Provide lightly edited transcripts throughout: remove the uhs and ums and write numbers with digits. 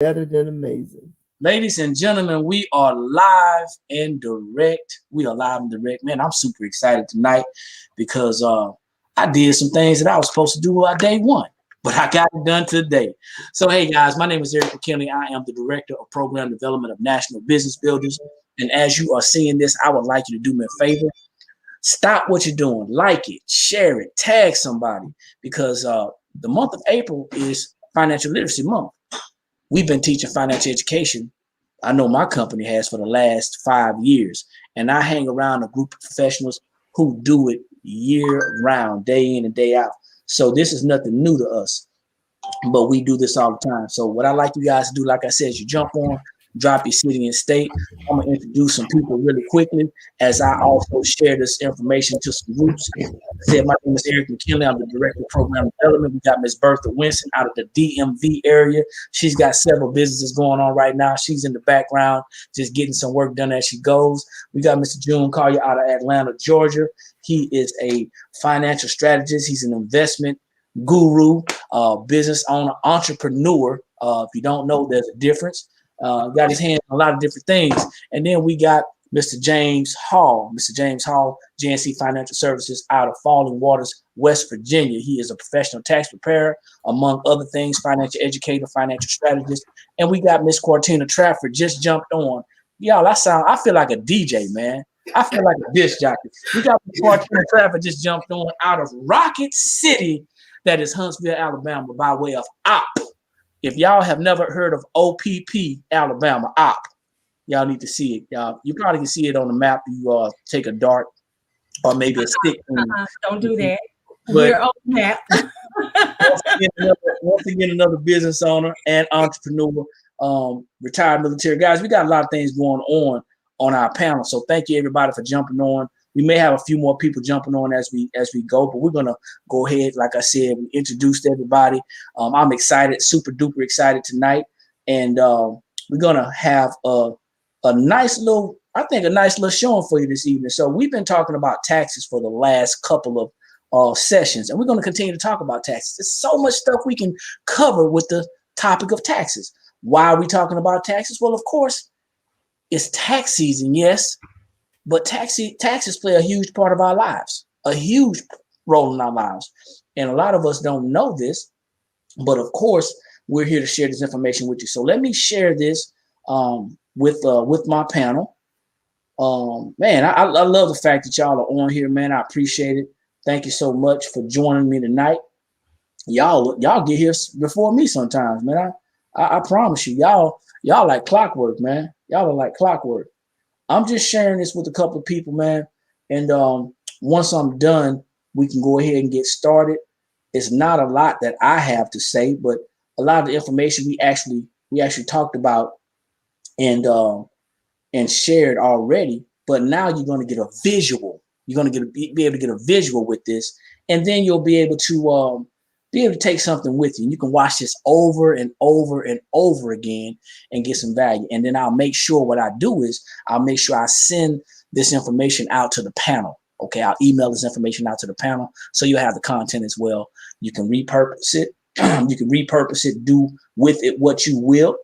Better than amazing. Ladies and gentlemen, we are live and direct. We are live and direct. Man, I'm super excited tonight because I did some things that I was supposed to do on day one, but I got it done today. So, hey guys, my name is Eric McKinley. I am the Director of Program Development of National Business Builders. And as you are seeing this, I would like you to do me a favor. Stop what you're doing, like it, share it, tag somebody, because the month of April is Financial Literacy Month. We've been teaching financial education. I know my company has for the last 5 years, and I hang around a group of professionals who do it year round, day in and day out. So this is nothing new to us, but we do this all the time. So what I like you guys to do, like I said, is you jump on, drop your city and state. I'm gonna introduce some people really quickly as I also share this information to some groups. Like I said, my name is Eric McKinley. I'm the Director of Program Development. We got Miss Bertha Winston out of the DMV area. She's got several businesses going on right now. She's in the background, just getting some work done as she goes. We got Mr. June Collier out of Atlanta, Georgia. He is a financial strategist. He's an investment guru, business owner, entrepreneur. If you don't know, there's a difference. Got his hand on a lot of different things. And then we got Mr. James Hall. Mr. James Hall, GNC Financial Services out of Falling Waters, West Virginia. He is a professional tax preparer, among other things, financial educator, financial strategist. And we got Miss Cortina Trafford just jumped on. Y'all, I feel like a DJ, man. I feel like a disc jockey. We got Miss Cortina Trafford just jumped on out of Rocket City, that is Huntsville, Alabama, by way of OP. If y'all have never heard of OPP, Alabama, OP, y'all need to see it. Y'all, you probably can see it on the map. You take a dart or maybe a stick. Don't do that. But we're on the map. once again, another business owner and entrepreneur, retired military. Guys, we got a lot of things going on our panel. So thank you everybody for jumping on. We may have a few more people jumping on as we go, but we're gonna go ahead. Like I said, we introduced everybody. I'm excited, super duper excited tonight, and we're gonna have a nice little showing for you this evening. So we've been talking about taxes for the last couple of sessions, and we're gonna continue to talk about taxes. There's so much stuff we can cover with the topic of taxes. Why are we talking about taxes? Well, of course, it's tax season, yes. But taxes play a huge part of our lives, a huge role in our lives. And a lot of us don't know this, but of course, we're here to share this information with you. So let me share this with my panel. Man, I love the fact that y'all are on here, man. I appreciate it. Thank you so much for joining me tonight. Y'all get here before me sometimes, man. I promise you, y'all like clockwork, man. Y'all are like clockwork. I'm just sharing this with a couple of people, man. And once I'm done, we can go ahead and get started. It's not a lot that I have to say, but a lot of the information we actually talked about and shared already. But now you're going to get a visual. You're going to be able to get a visual with this, and then you'll be able to take something with you. And you can watch this over and over and over again and get some value. And then I'll make sure what I do is I'll make sure I send this information out to the panel. Okay, I'll email this information out to the panel so you'll have the content as well. You can repurpose it. You can repurpose it, do with it what you will.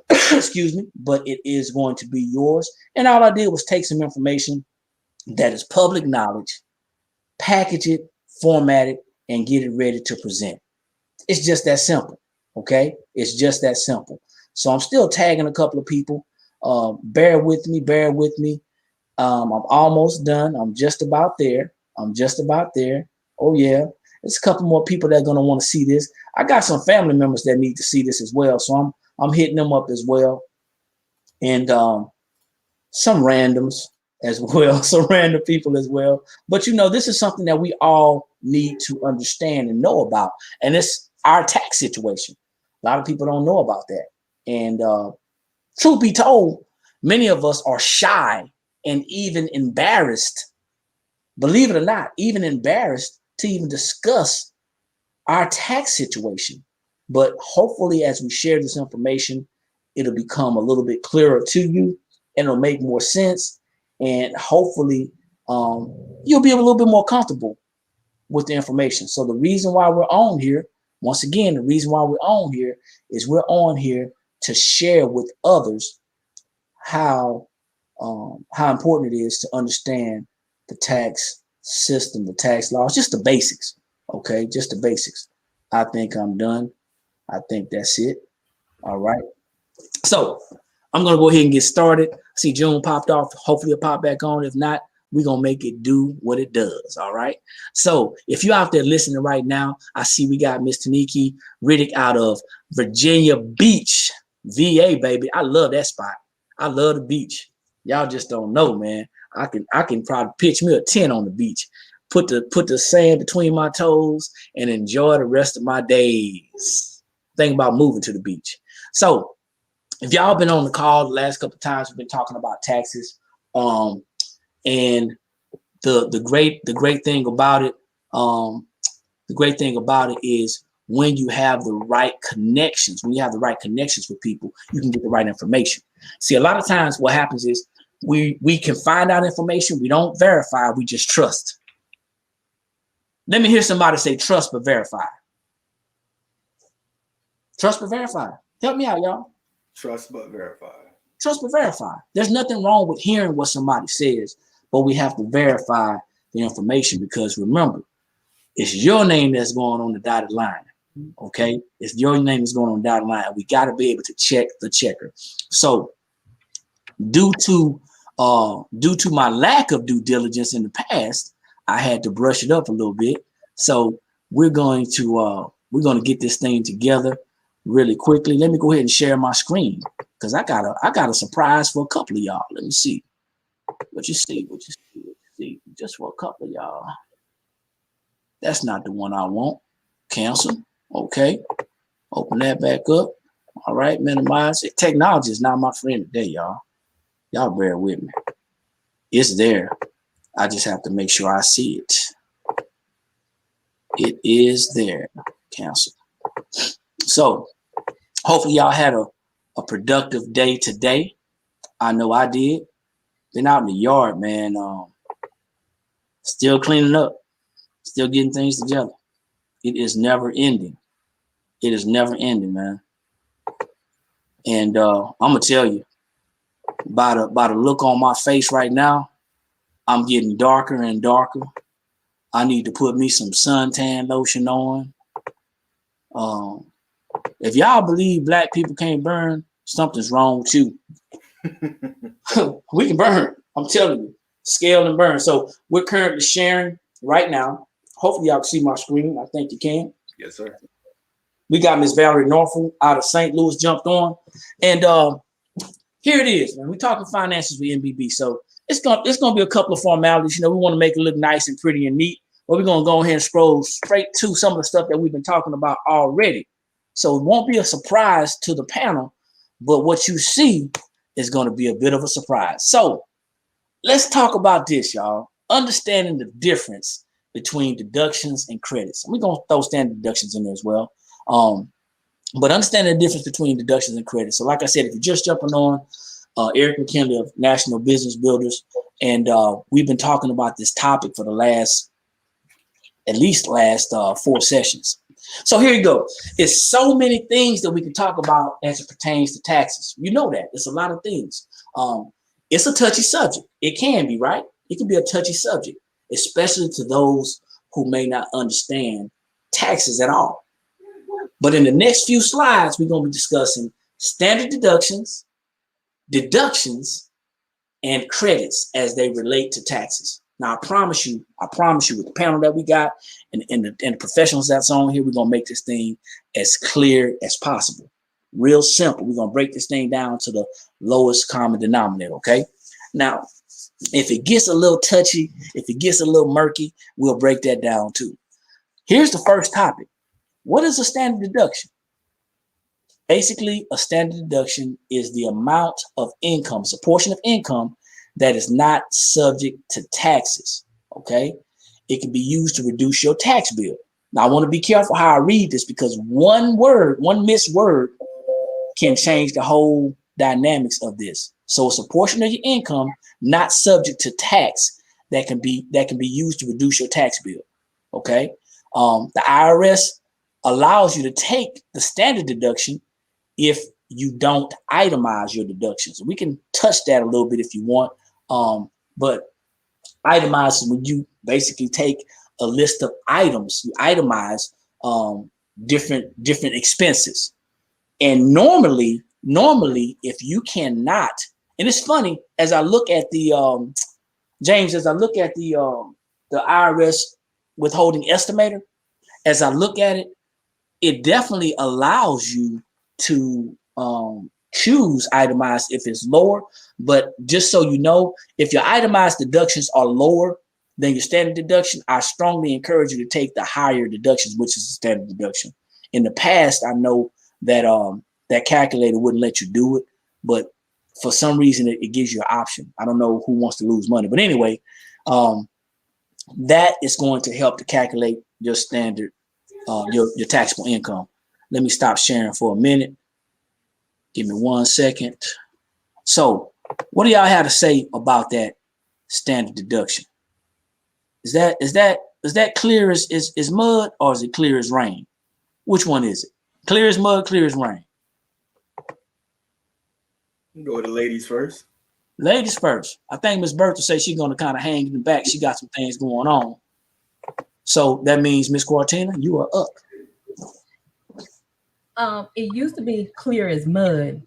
Excuse me, but it is going to be yours. And all I did was take some information that is public knowledge, package it, format it, and get it ready to present. It's just that simple, okay? It's just that simple. So I'm still tagging a couple of people. Bear with me. I'm almost done. I'm just about there. Oh, yeah. There's a couple more people that are going to want to see this. I got some family members that need to see this as well. So I'm hitting them up as well. And some randoms as well, some random people as well. But this is something that we all need to understand and know about. And it's our tax situation. A lot of people don't know about that. And truth be told, many of us are shy and even embarrassed, believe it or not, even embarrassed to even discuss our tax situation. But hopefully, as we share this information, it'll become a little bit clearer to you and it'll make more sense. And hopefully, you'll be a little bit more comfortable with the information. So the reason why we're on here, once again, the reason why we're on here is we're on here to share with others how important it is to understand the tax system, the tax laws, just the basics. Okay, just the basics. I think I'm done. I think that's it. All right. So I'm gonna go ahead and get started. See, June popped off. Hopefully it'll pop back on. If not, we're gonna make it do what it does. All right. So if you're out there listening right now, I see we got Miss Taniki Riddick out of Virginia Beach, VA, baby. I love that spot. I love the beach. Y'all just don't know, man. I can probably pitch me a tent on the beach, put the sand between my toes, and enjoy the rest of my days. Think about moving to the beach. So if y'all been on the call the last couple of times, we've been talking about taxes. And the great thing about it, is when you have the right connections, with people, you can get the right information. See, a lot of times what happens is we can find out information, we don't verify, we just trust. Let me hear somebody say trust but verify. Trust but verify. Help me out, y'all. Trust but verify. Trust but verify. There's nothing wrong with hearing what somebody says, but we have to verify the information, because remember, it's your name that's going on the dotted line. Okay? It's your name that's going on the dotted line. We got to be able to check the checker. So due to my lack of due diligence in the past, I had to brush it up a little bit. So we're going to get this thing together really quickly. Let me go ahead and share my screen, because I got a surprise for a couple of y'all. Let me see what you see. Just for a couple of y'all. That's not the one I want. Cancel. Okay. Open that back up. All right. Minimize it. Technology is not my friend today, y'all. Y'all bear with me. It's there. I just have to make sure I see it. It is there. Cancel. So hopefully y'all had a productive day today. I know I did. Been out in the yard, man. Still cleaning up. Still getting things together. It is never ending. It is never ending, man. And I'm gonna tell you, by the look on my face right now, I'm getting darker and darker. I need to put me some suntan lotion on. If y'all believe black people can't burn, something's wrong with you. We can burn. I'm telling you, scale and burn. So we're currently sharing right now. Hopefully y'all can see my screen. I think you can. Yes, sir. We got Miss Valerie Norfolk out of St. Louis jumped on. And here it is, man. We're talking finances with NBB. So it's gonna be a couple of formalities. You know, we want to make it look nice and pretty and neat, but we're gonna go ahead and scroll straight to some of the stuff that we've been talking about already. So it won't be a surprise to the panel, but what you see is going to be a bit of a surprise. So let's talk about this, y'all. Understanding the difference between deductions and credits. We're going to throw standard deductions in there as well. But understanding the difference between deductions and credits. So like I said, if you're just jumping on, Eric McKinley of National Business Builders, and we've been talking about this topic for the last 4 sessions. So here you go. It's so many things that we can talk about as it pertains to taxes. You know that. It's a lot of things. It's a touchy subject. It can be, right? It can be a touchy subject, especially to those who may not understand taxes at all. But in the next few slides, we're going to be discussing standard deductions, deductions, and credits as they relate to taxes. Now, I promise you, with the panel that we got and the professionals that's on here, we're going to make this thing as clear as possible. Real simple. We're going to break this thing down to the lowest common denominator, okay? Now, if it gets a little touchy, if it gets a little murky, we'll break that down too. Here's the first topic. What is a standard deduction? Basically, a standard deduction is the amount of income, it's a portion of income that is not subject to taxes, okay? It can be used to reduce your tax bill. Now, I want to be careful how I read this, because one missed word can change the whole dynamics of this. So it's a portion of your income not subject to tax that can be used to reduce your tax bill, okay? The IRS allows you to take the standard deduction if you don't itemize your deductions. We can touch that a little bit if you want, but itemize is when you basically take a list of items, you itemize different expenses. And normally, if you cannot, and it's funny as I look at the James, as I look at the IRS withholding estimator, as I look at it, it definitely allows you to choose itemized if it's lower. But just so you know, if your itemized deductions are lower than your standard deduction, I strongly encourage you to take the higher deductions, which is the standard deduction. In the past, I know that that calculator wouldn't let you do it, but for some reason it gives you an option. I don't know who wants to lose money, but anyway, that is going to help to calculate your standard, your taxable income. Let me stop sharing for a minute. Give me 1 second. So, what do y'all have to say about that standard deduction? Is that clear as mud, or is it clear as rain? Which one is it? Clear as mud, clear as rain? Go with the ladies first. Ladies first. I think Miss Bertha says she's going to kind of hang in the back. She got some things going on. So that means Miss Quartina, you are up. It used to be clear as mud,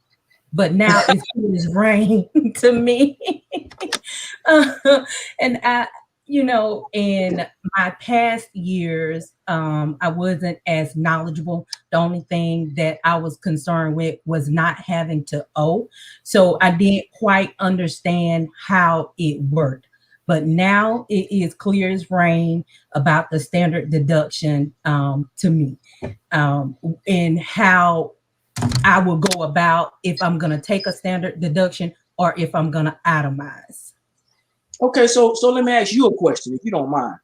but now it's clear as rain to me. And in my past years, I wasn't as knowledgeable. The only thing that I was concerned with was not having to owe. So I didn't quite understand how it worked. But now it is clear as rain about the standard deduction to me, and how I will go about if I'm going to take a standard deduction or if I'm going to itemize. Okay, so let me ask you a question, if you don't mind.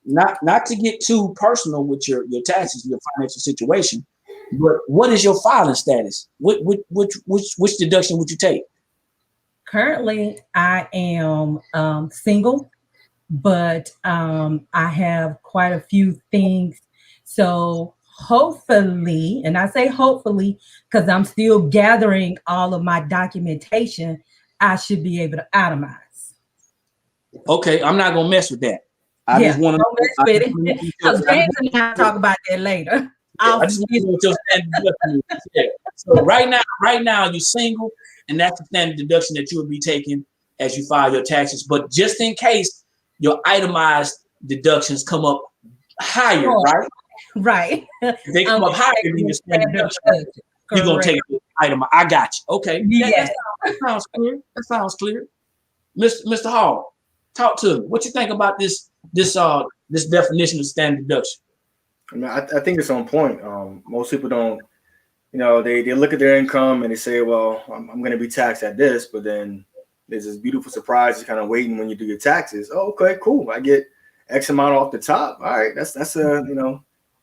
Not to get too personal with your taxes, your financial situation, but what is your filing status? Which deduction would you take? Currently, I am single, but I have quite a few things. So hopefully, and I say hopefully because I'm still gathering all of my documentation, I should be able to itemize. Okay, I'm not gonna mess with that. I just want to mess with it. Because James and I talk about that later. I just want to know what your standard deduction is. Yeah. So right now you're single, and that's the standard deduction that you will be taking as you file your taxes. But just in case your itemized deductions come up higher, right? Right. If they come up higher than your standard deduction, you're gonna take the item. I got you. Okay. Yes. That sounds clear. That sounds clear. Mr. Hall, talk to me. What you think about this definition of standard deduction? I mean, I think it's on point. Most people don't, they look at their income and they say, well, I'm going to be taxed at this, but then there's this beautiful surprise kind of waiting when you do your taxes. Oh, okay, cool. I get X amount off the top. All right, that's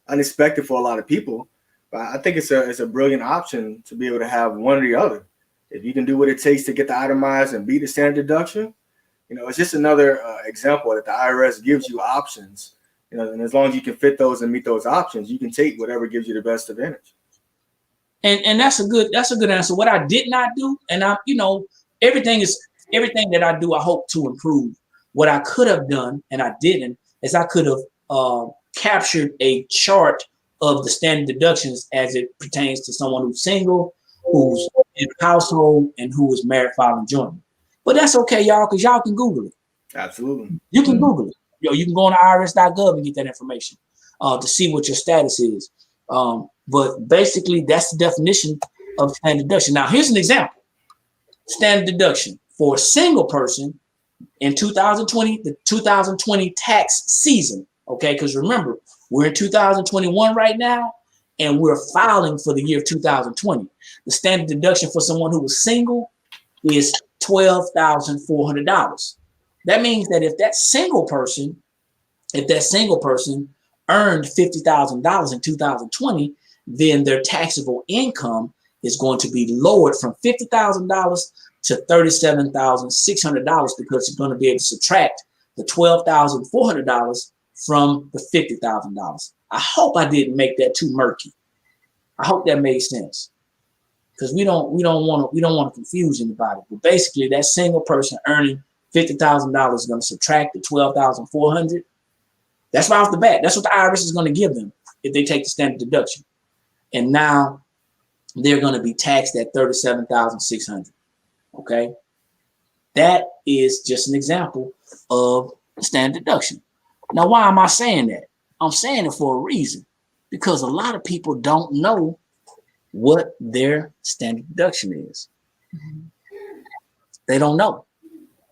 unexpected for a lot of people. But I think it's a brilliant option to be able to have one or the other. If you can do what it takes to get the itemized and beat the standard deduction, it's just another example that the IRS gives you options. And as long as you can fit those and meet those options, you can take whatever gives you the best advantage. And that's a good answer. What I did not do, and everything that I do, I hope to improve. What I could have done, and I didn't, is I could have captured a chart of the standard deductions as it pertains to someone who's single, who's in a household, and who is married filing jointly. But that's okay, y'all, because y'all can Google it. Absolutely. You can Google it. You can go on irs.gov and get that information to see what your status is. But basically, that's the definition of standard deduction. Now, here's an example. Standard deduction for a single person in 2020, the 2020 tax season, okay? Because remember, we're in 2021 right now, and we're filing for the year of 2020. The standard deduction for someone who was single is $12,400. That means that if that single person earned $50,000 in 2020, then their taxable income is going to be lowered from $50,000 to $37,600 because you're going to be able to subtract the $12,400 from the $50,000. I hope I didn't make that too murky. I hope that made sense. because we don't want to confuse anybody. But basically, that single person earning $50,000 is going to subtract the $12,400. That's right off the bat. That's what the IRS is going to give them if they take the standard deduction. And now they're going to be taxed at $37,600. Okay, that is just an example of standard deduction. Now, why am I saying that? I'm saying it for a reason, because a lot of people don't know what their standard deduction is. They don't know.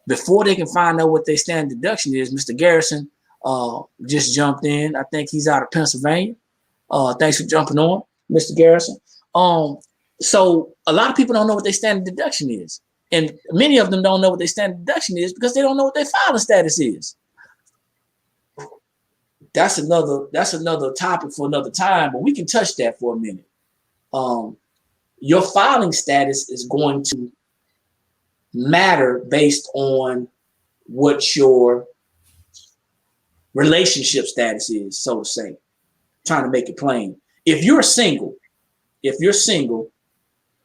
Before they can find out what their standard deduction is, Mr. Garrison just jumped in. I think he's out of Pennsylvania. Thanks for jumping on, Mr. Garrison. So a lot of people don't know what their standard deduction is. And many of them don't know what their standard deduction is because they don't know what their filing status is. That's another topic for another time, but we can touch that for a minute. Your filing status is going to matter based on what your relationship status is, so to say. I'm trying to make it plain. If you're single,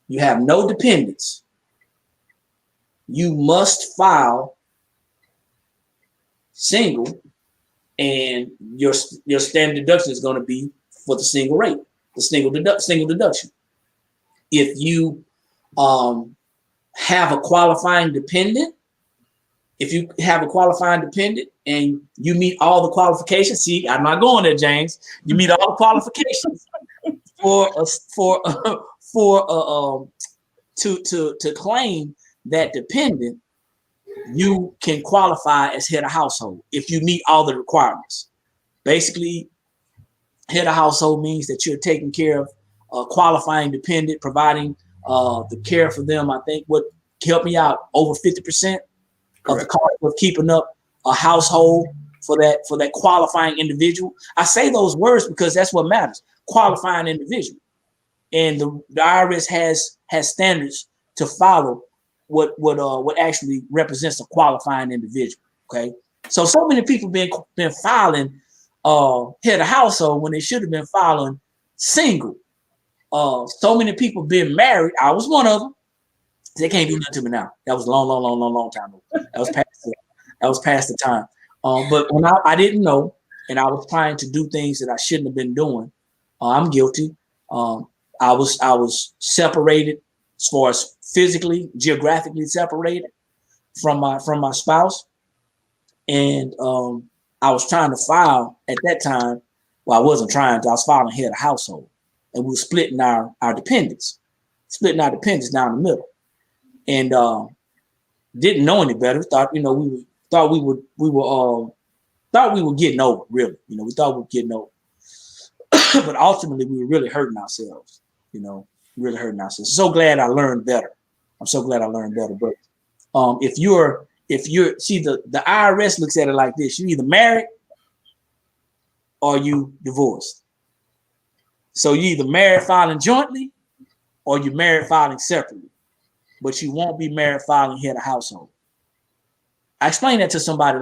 you have no dependents, you must file single, and your standard deduction is going to be for the single rate, the single deduction. If you have a qualifying dependent, and you meet all the qualifications, see, I'm not going there, James. You meet all the qualifications to claim that dependent, you can qualify as head of household if you meet all the requirements. Basically, head of household means that you're taking care of a qualifying dependent, providing the care for them. I think what help me out, over 50% of the cost of keeping up a household for that qualifying individual. I say those words because that's what matters. Qualifying individual, and the IRS has standards to follow what actually represents a qualifying individual. Okay, so many people been filing head of household when they should have been filing single. So many people been married. I was one of them. They can't do nothing to me now. That was a long time ago. That was past the time. But when I didn't know, and I was trying to do things that I shouldn't have been doing, I'm guilty. I was separated as far as physically, geographically separated from my spouse, and I was trying to file at that time. Well, I wasn't trying to. I was filing head of household, and we were splitting our dependents down the middle, and didn't know any better. Thought we were getting over. Really, we thought we were getting over, but ultimately we were really hurting ourselves. Really hurting ourselves. So glad I learned better. I'm so glad I learned better. But if you're see, the IRS looks at it like this: you either married or you divorced. So you either married filing jointly or you married filing separately, but you won't be married filing head of household. I explained that to somebody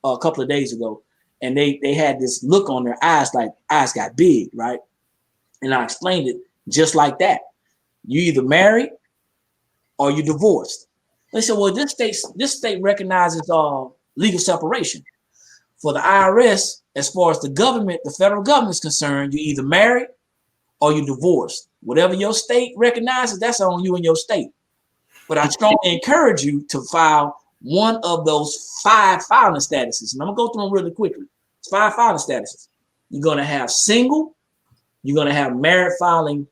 a couple of days ago, and they had this look on their eyes, like eyes got big, right? And I explained it just like that. You either married or you divorced. They said, well, this state recognizes legal separation. For the IRS, as far as the federal government is concerned, you either married or you divorced. Whatever your state recognizes, that's on you and your state. But I strongly encourage you to file one of those 5 filing statuses. And I'm gonna go through them really quickly. It's 5 filing statuses. You're gonna have single, you're gonna have married filing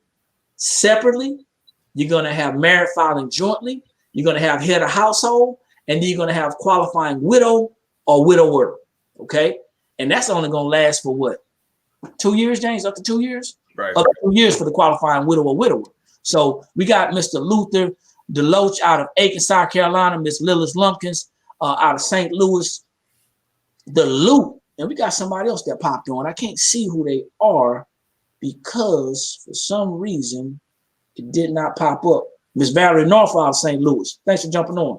separately, you're gonna have married filing jointly, you're gonna have head of household, and then you're gonna have qualifying widow or widower. Okay, and that's only gonna last for what? 2 years, James? Up to 2 years? Right. Up to 2 years for the qualifying widow or widower. So we got Mr. Luther Deloach out of Aiken, South Carolina, Miss Lillis Lumpkins out of St. Louis. The Loop, and we got somebody else that popped on. I can't see who they are because for some reason it did not pop up. Miss Valerie North out of St. Louis. Thanks for jumping on.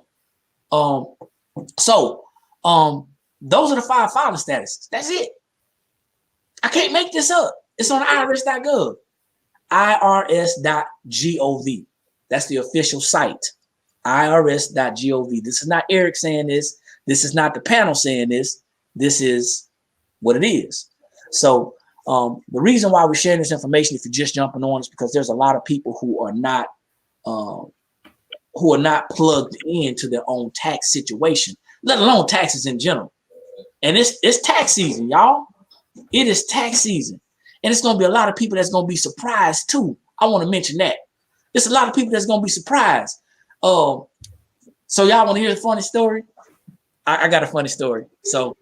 Those are the 5 filing statuses. That's it. I can't make this up. It's on irs.gov. irs.gov. That's the official site, irs.gov. This is not Eric saying this. This is not the panel saying this. This is what it is. So the reason why we're sharing this information, if you're just jumping on, is because there's a lot of people who are not plugged into their own tax situation, let alone taxes in general. And it's tax season, y'all. It is tax season. And it's going to be a lot of people that's going to be surprised too. I want to mention that. There's a lot of people that's going to be surprised. So y'all want to hear a funny story? I got a funny story. So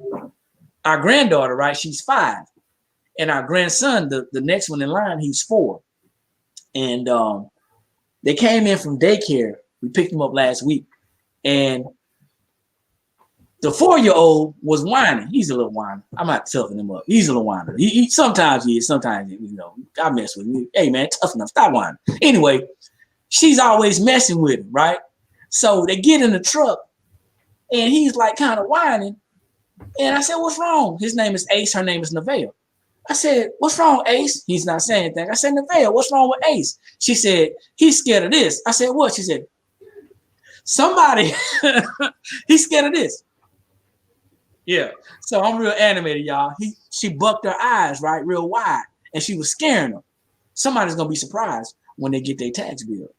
our granddaughter, right, she's 5. And our grandson, the next one in line, he's 4. And they came in from daycare. We picked them up last week. And the 4-year-old was whining. He's a little whiner. I'm not toughening him up. He's a little whiner. He sometimes he is. Sometimes, I mess with him. Hey, man, toughen up. Stop whining. Anyway, she's always messing with him, right? So they get in the truck, and he's like kind of whining. And I said, what's wrong? His name is Ace. Her name is Nevaeh. I said, what's wrong, Ace? He's not saying anything. I said, Nevaeh, what's wrong with Ace? She said, he's scared of this. I said, what? She said, somebody, he's scared of this. Yeah. So I'm real animated, y'all. She bucked her eyes, right, real wide, and she was scaring them. Somebody's going to be surprised when they get their tax bill.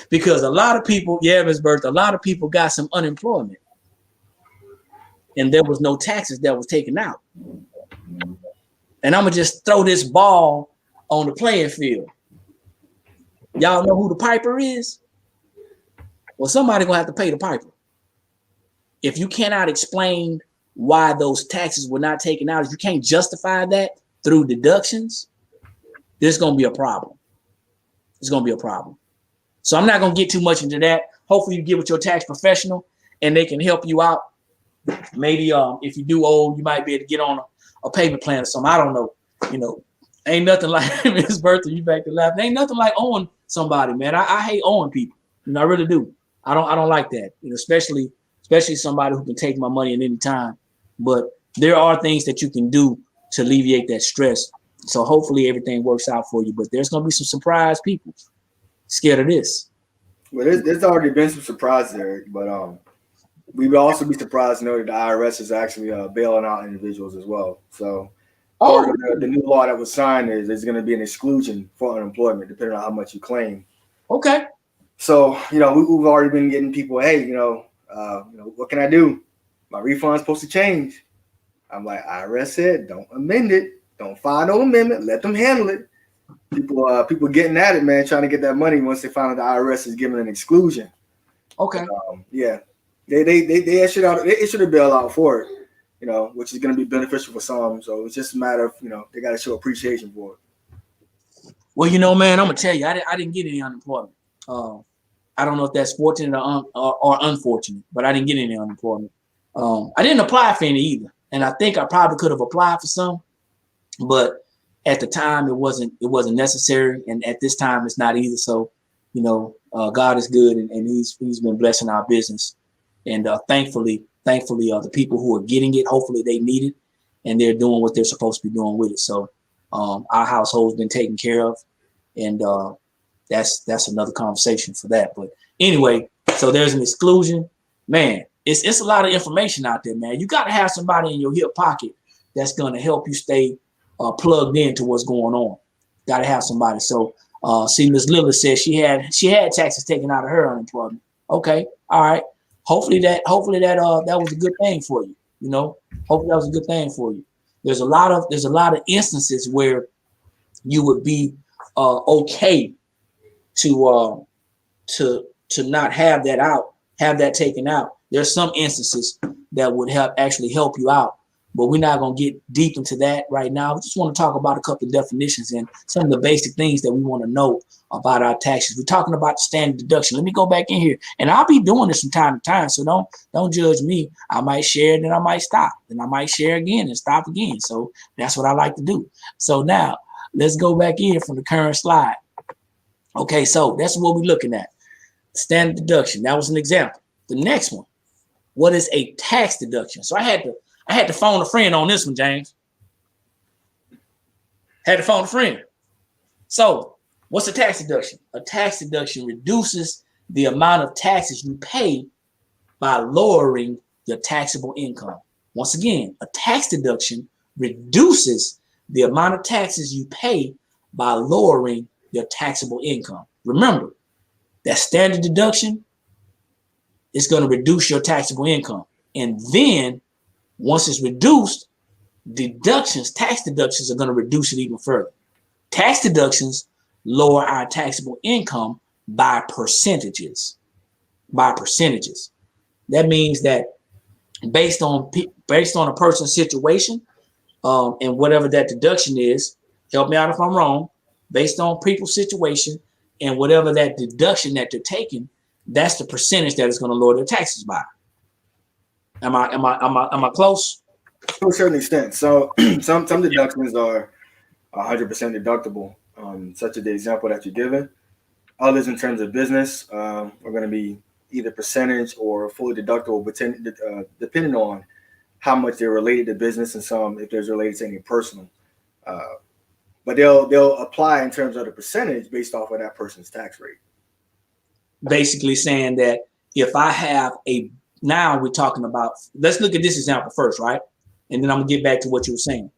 Because a lot of people, yeah, Ms. Bertha, a lot of people got some unemployment. And there was no taxes that was taken out. And I'm going to just throw this ball on the playing field. Y'all know who the piper is? Well, somebody going to have to pay the piper. If you cannot explain why those taxes were not taken out, if you can't justify that through deductions, there's going to be a problem. It's going to be a problem. So I'm not going to get too much into that. Hopefully you get with your tax professional and they can help you out. Maybe if you do owe, you might be able to get on a payment plan or something. I don't know. Ain't nothing like Ms. Bertha, you back to laughing. Ain't nothing like owing somebody, man. I hate owing people. I really do. I don't like that. Especially somebody who can take my money at any time. But there are things that you can do to alleviate that stress. So hopefully everything works out for you. But there's going to be some surprise people scared of this. Well, there's already been some surprises there, but we would also be surprised to know that the IRS is actually bailing out individuals as well. So part of the new law that was signed is there's going to be an exclusion for unemployment depending on how much you claim. Okay. So, we've already been getting people, hey, what can I do? My refund's supposed to change. I'm like, IRS said, don't amend it. Don't file no amendment. Let them handle it. People getting at it, man, trying to get that money once they find out the IRS is giving an exclusion. Okay. Yeah. They issued a bailout for it, which is going to be beneficial for some. So it's just a matter of, they got to show appreciation for it. Well, man, I'm going to tell you, I didn't get any unemployment. I don't know if that's fortunate or unfortunate, but I didn't get any unemployment. I didn't apply for any either. And I think I probably could have applied for some, but at the time it wasn't necessary. And at this time it's not either. So, God is good and he's been blessing our business. And thankfully, the people who are getting it, hopefully they need it and they're doing what they're supposed to be doing with it. So our household's been taken care of. And that's another conversation for that. But anyway, so there's an exclusion. Man, it's a lot of information out there, man. You got to have somebody in your hip pocket that's going to help you stay plugged into what's going on. Got to have somebody. So see, Ms. Lillard said she had taxes taken out of her unemployment. Okay, all right. Hopefully that was a good thing for you. Hopefully that was a good thing for you. There's a lot of instances where you would be okay to not have that taken out. There's some instances that would actually help you out, but we're not going to get deep into that right now. We just want to talk about a couple of definitions and some of the basic things that we want to know about our taxes. We're talking about the standard deduction. Let me go back in here, and I'll be doing this from time to time, so don't judge me. I might share, then I might stop, then I might share again and stop again. So that's what I like to do. So now let's go back in from the current slide. Okay, so that's what we're looking at. Standard deduction. That was an example. The next one, what is a tax deduction? So I had to phone a friend on this one, James. Had to phone a friend. So What's a tax deduction? A tax deduction reduces the amount of taxes you pay by lowering your taxable income. Once again, a tax deduction reduces the amount of taxes you pay by lowering your taxable income. Remember, that standard deduction is going to reduce your taxable income. And then once it's reduced, tax deductions are going to reduce it even further. Tax deductions lower our taxable income by percentages. That means that based on a person's situation, and whatever that deduction is, help me out if I'm wrong, based on people's situation and whatever that deduction that they're taking, that's the percentage that is going to lower their taxes by. Am I close? To a certain extent. So some deductions are 100% deductible, such as the example that you're given. Others, in terms of business, are going to be either percentage or fully deductible, depending on how much they're related to business, and some if there's related to any personal. But they'll apply in terms of the percentage based off of that person's tax rate. Basically saying that if I have now we're talking about, let's look at this example first, right? And then I'm gonna get back to what you were saying.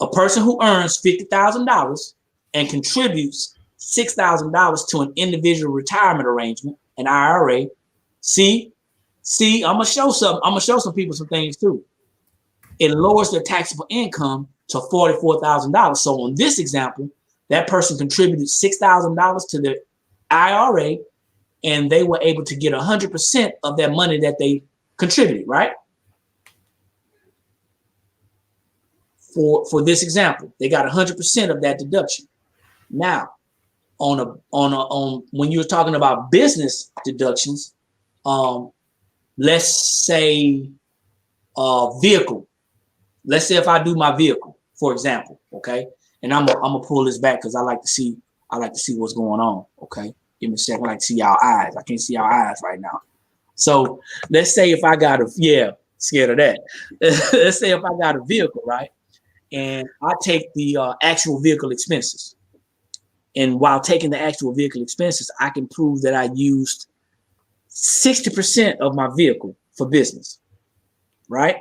A person who earns $50,000 and contributes $6,000 to an individual retirement arrangement, an IRA. See, I'm gonna show some people some things too. It lowers their taxable income to $44,000. So on this example, that person contributed $6,000 to their IRA, and they were able to get 100% of that money that they contributed, right? For this example, they got 100% of that deduction. Now, on when you're talking about business deductions, let's say vehicle. Let's say if I do my vehicle, for example, okay, and I'm gonna pull this back because I like to see what's going on. Okay, give me a second. I like to see y'all eyes. I can't see y'all eyes right now. So let's say if I got scared of that. Let's say if I got a vehicle, right, and I take the actual vehicle expenses, and while taking the actual vehicle expenses, I can prove that I used 60% of my vehicle for business, right?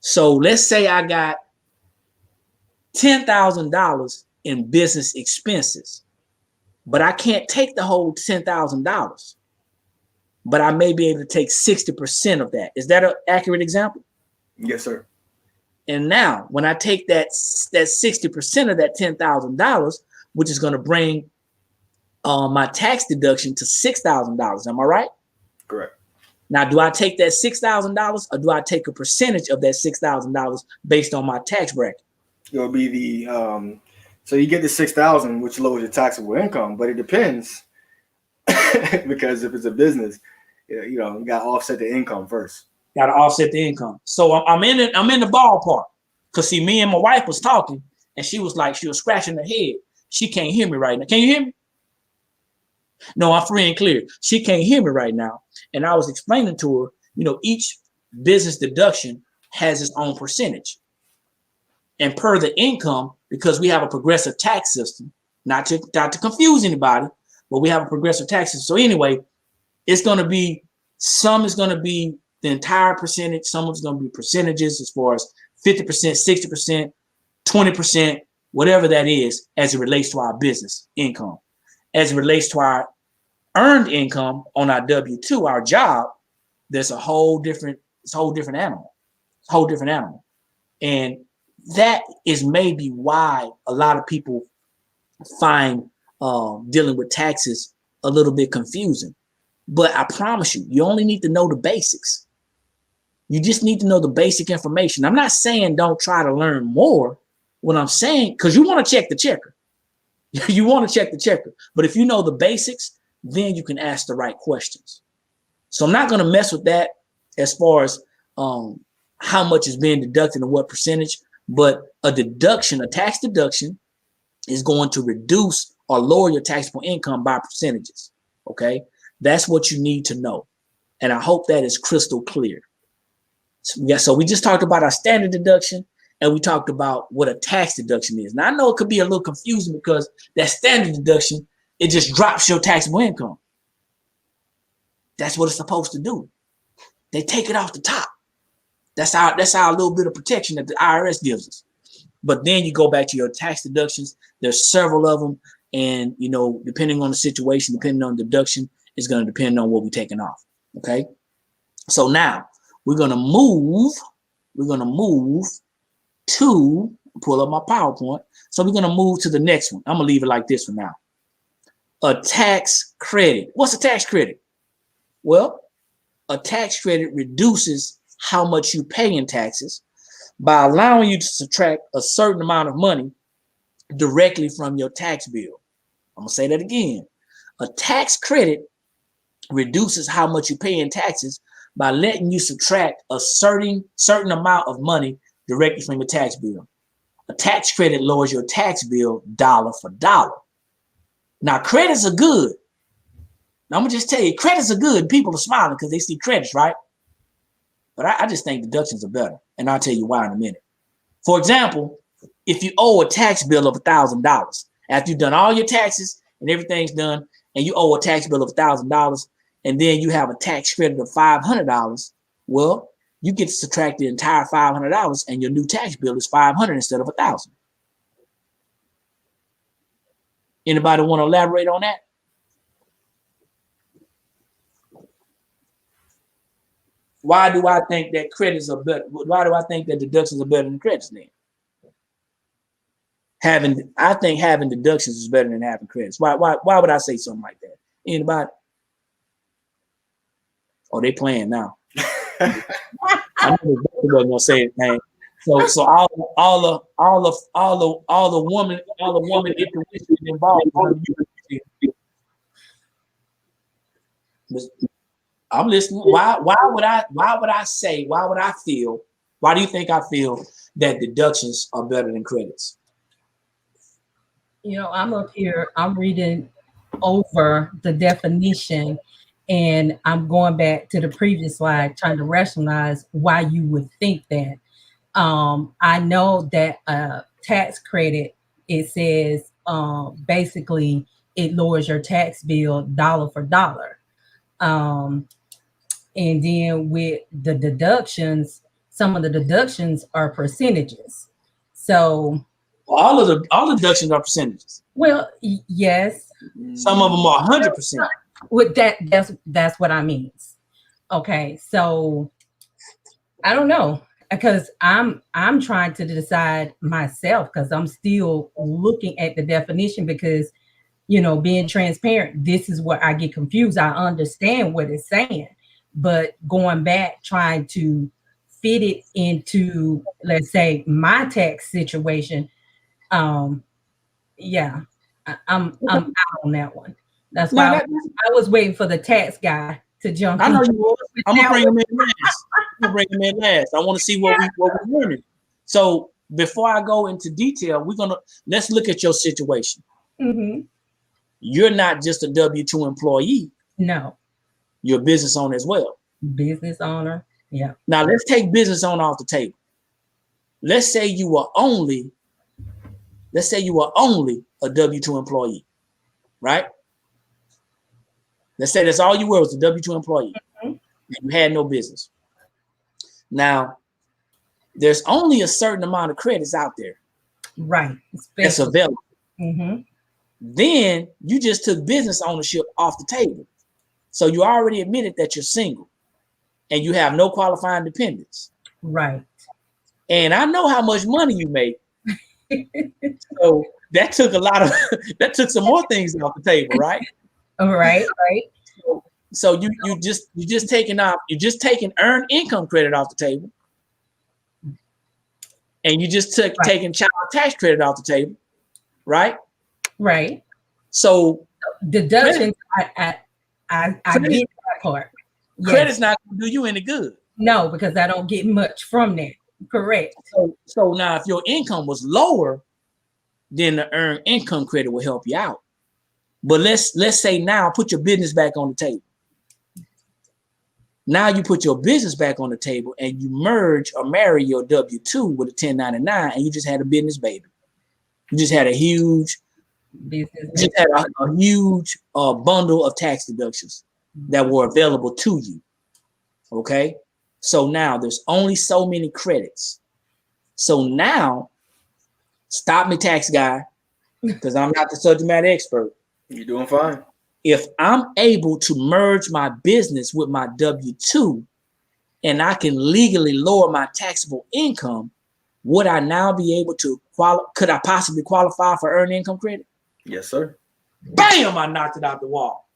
So let's say I got $10,000 in business expenses, but I can't take the whole $10,000, but I may be able to take 60% of that. Is that an accurate example? Yes, sir. And now when I take that 60% of that $10,000, which is going to bring my tax deduction to $6,000. Am I right? Correct. Now, do I take that $6,000 or do I take a percentage of that $6,000 based on my tax bracket? It'll be the so you get the $6,000, which lowers your taxable income, but it depends because if it's a business, you got to offset the income first. Got to offset the income. So I'm in the ballpark because see, me and my wife was talking, and she was scratching her head. She can't hear me right now. Can you hear me? No, I'm free and clear. She can't hear me right now. And I was explaining to her, each business deduction has its own percentage. And per the income, because we have a progressive tax system, not to confuse anybody, but we have a progressive tax system. So anyway, it's going to be, some is going to be the entire percentage. Some is going to be percentages as far as 50%, 60%, 20%, whatever that is, as it relates to our business income. As it relates to our earned income on our W-2, our job, there's a whole different animal. It's a whole different animal. And that is maybe why a lot of people find dealing with taxes a little bit confusing. But I promise you only need to know the basics. You just need to know the basic information. I'm not saying don't try to learn more. What I'm saying, because you want to check the checker. You want to check the checker. But if you know the basics, then you can ask the right questions. So I'm not going to mess with that as far as how much is being deducted and what percentage. But a tax deduction is going to reduce or lower your taxable income by percentages. Okay, that's what you need to know. And I hope that is crystal clear. So we just talked about our standard deduction and we talked about what a tax deduction is. Now I know it could be a little confusing because that standard deduction, it just drops your taxable income. That's what it's supposed to do. They take it off the top. That's our little bit of protection that the IRS gives us. But then you go back to your tax deductions. There's several of them, and depending on the situation, depending on the deduction, it's going to depend on what we're taking off. Okay. So now we're gonna move to pull up my PowerPoint. So we're gonna move to the next one. I'm gonna leave it like this for now. A tax credit. What's a tax credit? Well, a tax credit reduces how much you pay in taxes by allowing you to subtract a certain amount of money directly from your tax bill. I'm gonna say that again. A tax credit reduces how much you pay in taxes by letting you subtract a certain amount of money directly from your tax bill. A tax credit lowers your tax bill dollar for dollar. Now, credits are good. Now, I'm going to just tell you, credits are good. People are smiling because they see credits, right? But I just think deductions are better. And I'll tell you why in a minute. For example, if you owe a tax bill of $1,000, after you've done all your taxes and everything's done, and you owe a tax bill of $1,000, and then you have a tax credit of $500, well, you get to subtract the entire $500, and your new tax bill is $500 instead of $1,000. Anybody want to elaborate on that? Why do I think that credits are better? Why do I think that deductions are better than credits then? I think having deductions is better than having credits. Why would I say something like that? Anybody? Oh, they playing now. I knew they wasn't gonna say anything. So all the woman intuition involved. I'm listening. Why would I feel? Why do you think I feel that deductions are better than credits? I'm up here, I'm reading over the definition, and I'm going back to the previous slide trying to rationalize why you would think that. I know that tax credit, it says basically it lowers your tax bill dollar for dollar. And then with the deductions, some of the deductions are percentages. So all the deductions are percentages. Well, yes. Some of them are 100%. With that's what I mean. Okay, so I don't know, because I'm trying to decide myself, because I'm still looking at the definition, because being transparent, this is where I get confused. I understand what it's saying, but going back trying to fit it into, let's say, my tax situation, yeah, I'm out on that one. That's why I was waiting for the tax guy to jump in. I know you will. I'm gonna bring him in last. I want to see what we're learning. So before I go into detail, let's look at your situation. Mm-hmm. You're not just a W-2 employee. No. You're a business owner as well. Business owner. Yeah. Now let's take business owner off the table. Let's say you were only a W-2 employee, right? Let's say that's all you were, was a W-2 employee. Mm-hmm. You had no business. Now, there's only a certain amount of credits out there. Right. That's available. Mm-hmm. Then you just took business ownership off the table. So you already admitted that you're single and you have no qualifying dependents. Right. And I know how much money you make. So that took some more things off the table, right? Right. So you just taking earned income credit off the table. And you just taking child tax credit off the table, right? Right. So deductions, I get that part. Yes. Credit's not going to do you any good. No, because I don't get much from that. Correct. So now, if your income was lower, then the earned income credit will help you out. But let's say now, put your business back on the table. Now you put your business back on the table and you merge or marry your W-2 with a 1099, and you just had a business baby. You just had a huge bundle of tax deductions that were available to you. Okay. So now there's only so many credits. So now, stop me, tax guy, because I'm not the subject matter expert. You're doing fine. If I'm able to merge my business with my W-2 and I can legally lower my taxable income, would I now be able to could I possibly qualify for earned income credit? Yes, sir. Bam! I knocked it out the wall.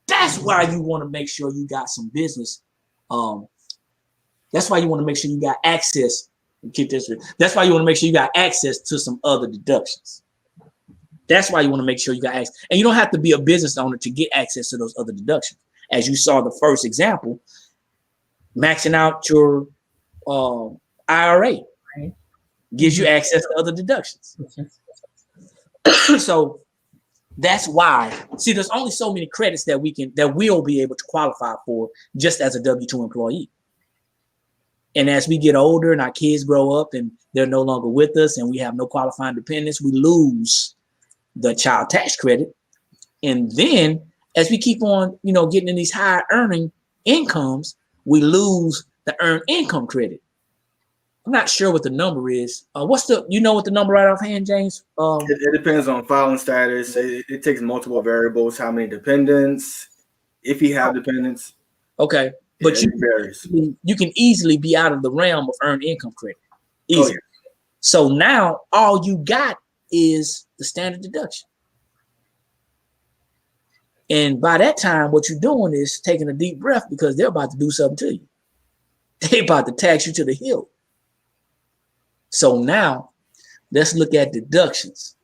That's why you want to make sure you got some business. That's why you want to make sure you got access. Keep this. That's why you want to make sure you got access to some other deductions. That's why you want to make sure you got access. And you don't have to be a business owner to get access to those other deductions. As you saw the first example, maxing out your IRA gives you access to other deductions. So that's why. See, there's only so many credits that we'll be able to qualify for just as a W-2 employee. And as we get older and our kids grow up and they're no longer with us and we have no qualifying dependents, we lose the child tax credit. And then as we keep on, getting in these higher earning incomes, we lose the earned income credit. I'm not sure what the number is. What the number right offhand, James? It depends on filing status. It takes multiple variables. How many dependents? If you have dependents. Okay. But you can easily be out of the realm of earned income credit. Easy. Oh, yeah. So now all you got is the standard deduction. And by that time, what you're doing is taking a deep breath because they're about to do something to you. They're about to tax you to the hill. So now let's look at deductions.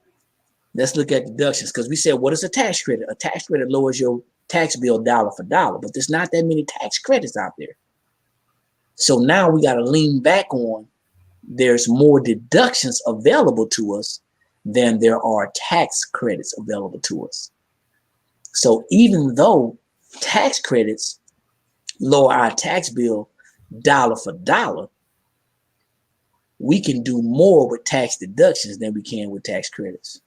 Because we said, what is a tax credit? A tax credit lowers your tax bill dollar for dollar, but there's not that many tax credits out there. So now we got to lean back on there's more deductions available to us than there are tax credits available to us. So even though tax credits lower our tax bill dollar for dollar, we can do more with tax deductions than we can with tax credits.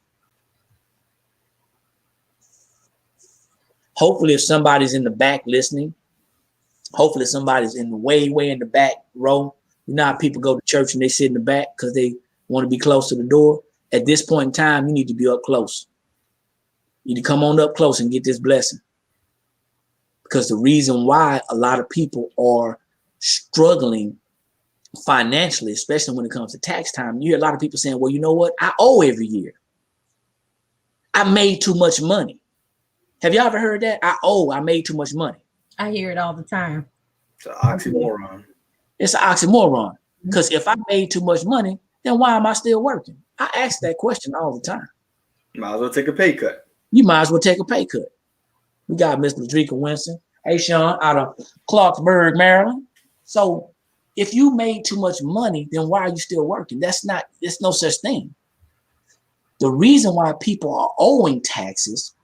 Hopefully, if somebody's in the back listening, hopefully somebody's in the way in the back row. You know how people go to church and they sit in the back because they want to be close to the door. At this point in time, you need to be up close. You need to come on up close and get this blessing. Because the reason why a lot of people are struggling financially, especially when it comes to tax time, you hear a lot of people saying, well, you know what? I owe every year. I made too much money. Have you ever heard that? I made too much money. I hear it all the time. It's an oxymoron. It's an oxymoron. Because if I made too much money, then why am I still working? I ask that question all the time. Might as well take a pay cut. You might as well take a pay cut. We got Miss Ladrika Winston. Hey, Sean, out of Clarksburg, Maryland. So if you made too much money, then why are you still working? There's no such thing. The reason why people are owing taxes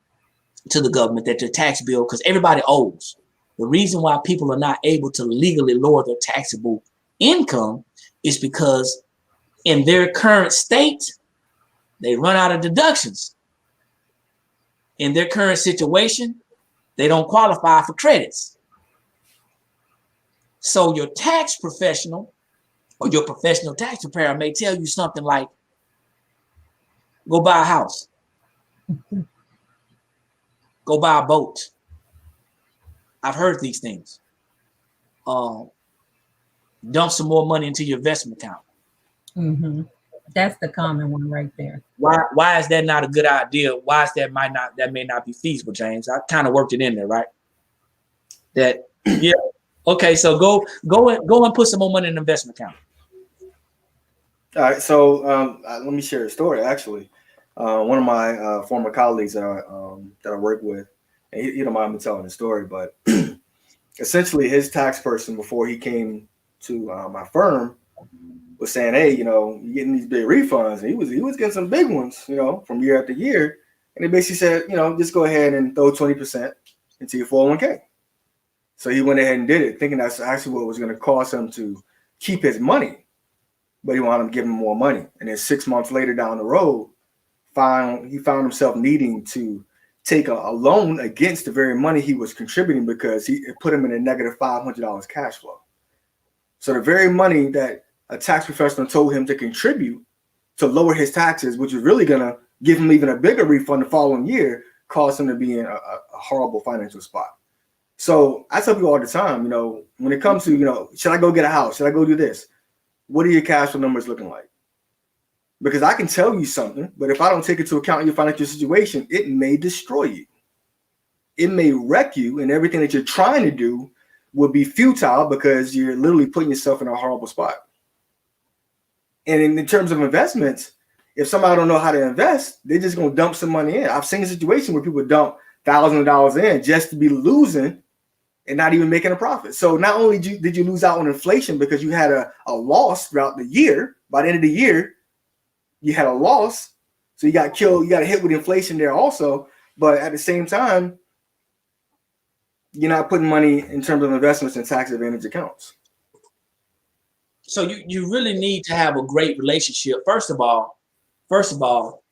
to the government, that their tax bill, because everybody owes. The reason why people are not able to legally lower their taxable income is because in their current state, they run out of deductions. In their current situation, they don't qualify for credits. So your tax professional or your professional tax preparer may tell you something like, go buy a house. Go buy a boat. I've heard these things. Dump some more money into your investment account. Mm-hmm. That's the common one right there. Why is that not a good idea? Why is that may not be feasible, James? I kind of worked it in there, right? That yeah. Okay, so go and put some more money in the investment account. All right, so let me share a story. Actually, one of my former colleagues that I work with, and he don't mind me telling the story, but essentially his tax person before he came to my firm was saying, hey, you're getting these big refunds. And he was getting some big ones, from year after year. And they basically said, just go ahead and throw 20% into your 401k. So he went ahead and did it, thinking that's actually what was going to cause him to keep his money. But he wanted to give him more money. And then 6 months later down the road, he found himself needing to take a loan against the very money he was contributing because it put him in a negative $500 cash flow. So the very money that a tax professional told him to contribute to lower his taxes, which is really going to give him even a bigger refund the following year, caused him to be in a horrible financial spot. So I tell people all the time, when it comes to, should I go get a house? Should I go do this? What are your cash flow numbers looking like? Because I can tell you something, but if I don't take into account your financial situation, it may destroy you. It may wreck you, and everything that you're trying to do will be futile because you're literally putting yourself in a horrible spot. And in terms of investments, if somebody don't know how to invest, they're just going to dump some money in. I've seen a situation where people dump thousands of dollars in just to be losing and not even making a profit. So not only did you lose out on inflation because you had a loss throughout the year, by the end of the year, you had a loss. So you got killed, you got hit with inflation there also. But at the same time, you're not putting money in terms of investments in tax advantage accounts. So you really need to have a great relationship. First of all,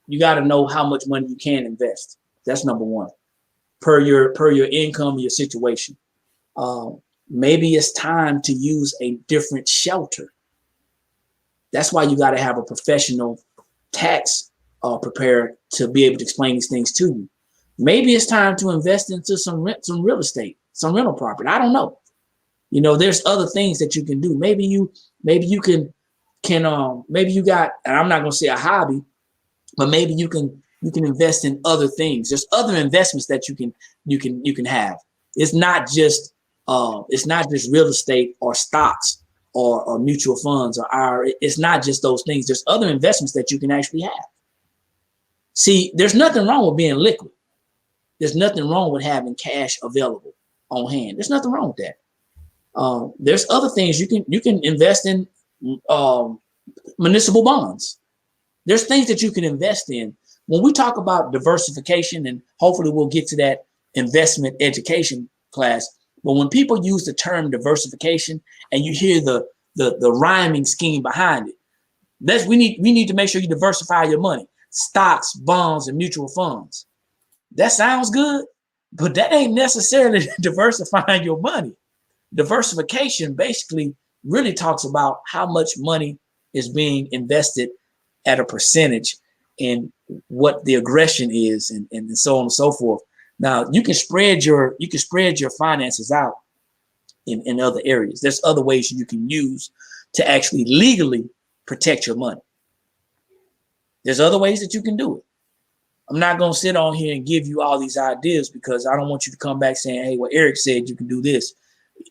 you got to know how much money you can invest. That's number one. Per your income, your situation. Maybe it's time to use a different shelter. That's why you got to have a professional tax preparer to be able to explain these things to you. Maybe it's time to invest into some real estate, some rental property. I don't know. There's other things that you can do. Maybe you can maybe you got, and I'm not going to say a hobby, but maybe you can invest in other things. There's other investments that you can have. It's not just real estate or stocks or mutual funds or IRA. It's not just those things. There's other investments that you can actually have. See, there's nothing wrong with being liquid. There's nothing wrong with having cash available on hand. There's nothing wrong with that. There's other things you can invest in, municipal bonds. There's things that you can invest in. When we talk about diversification, and hopefully we'll get to that investment education class, but when people use the term diversification and you hear the rhyming scheme behind it, we need to make sure you diversify your money. Stocks, bonds, and mutual funds. That sounds good, but that ain't necessarily diversifying your money. Diversification basically really talks about how much money is being invested at a percentage and what the aggression is and so on and so forth. Now you can spread your finances out in other areas. There's other ways you can use to actually legally protect your money. There's other ways that you can do it. I'm not going to sit on here and give you all these ideas because I don't want you to come back saying, hey, well, Eric said you can do this.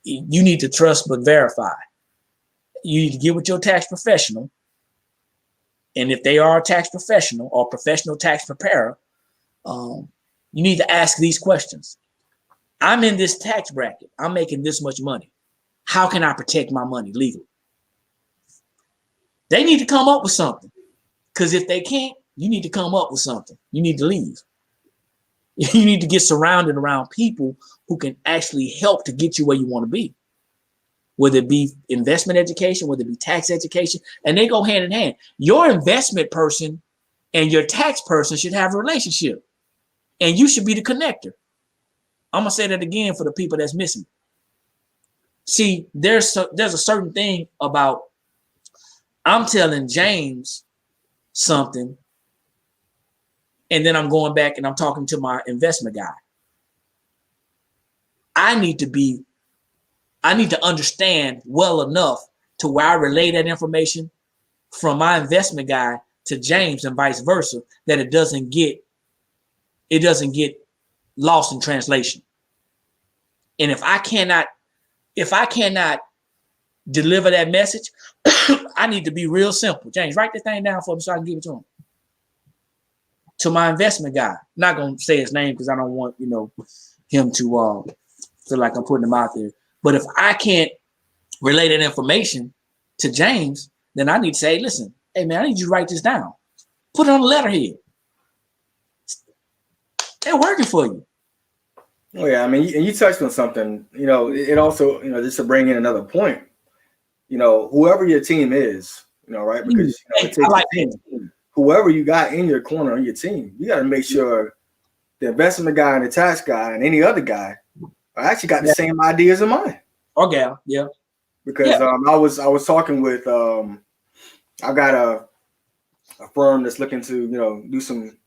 You need to trust but verify. You need to get with your tax professional. And if they are a tax professional or professional tax preparer, you need to ask these questions. I'm in this tax bracket. I'm making this much money. How can I protect my money legally? They need to come up with something. Because if they can't, you need to come up with something. You need to leave. You need to get surrounded around people who can actually help to get you where you want to be. Whether it be investment education, whether it be tax education, and they go hand in hand. Your investment person and your tax person should have a relationship, and you should be the connector. I'm gonna say that again for the people that's missing. See, there's a certain thing about I'm telling James something, and then I'm going back and I'm talking to my investment guy. I need to understand well enough to where I relay that information from my investment guy to James and vice versa, that it doesn't get lost in translation. And if I cannot deliver that message, I need to be real simple. James, write this thing down for me so I can give it to him. To my investment guy. I'm not gonna say his name because I don't want him to feel like I'm putting him out there. But if I can't relay that information to James, then I need to say, listen, hey man, I need you to write this down. Put it on the letterhead. They're working for you. Oh yeah, I mean, and you touched on something. It also, just to bring in another point. Whoever your team is, right? Because it I takes a like team. Whoever you got in your corner on your team, you got to make sure the investment guy and the tax guy and any other guy are actually got the same ideas in mind. Okay, yeah. Because I was talking with I got a firm that's looking to do some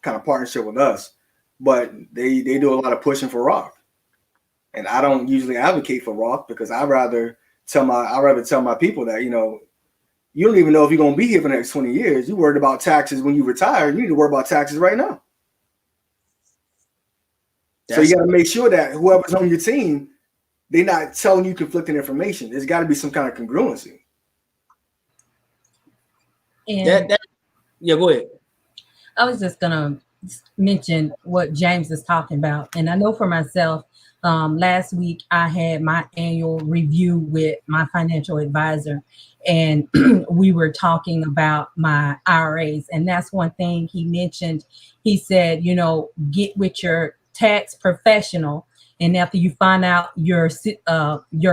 kind of partnership with us, but they do a lot of pushing for Roth, and I don't usually advocate for Roth because I rather tell my people that you don't even know if you're going to be here for the next 20 years. You're worried about taxes when you retire. You need to worry about taxes right now. So you got to make sure that whoever's on your team, they're not telling you conflicting information. There's got to be some kind of congruency. And yeah, go ahead. I was just gonna mention what James is talking about, and I know for myself, last week I had my annual review with my financial advisor, and we were talking about my IRAs, and that's one thing he mentioned. He said, get with your tax professional, and after you find out your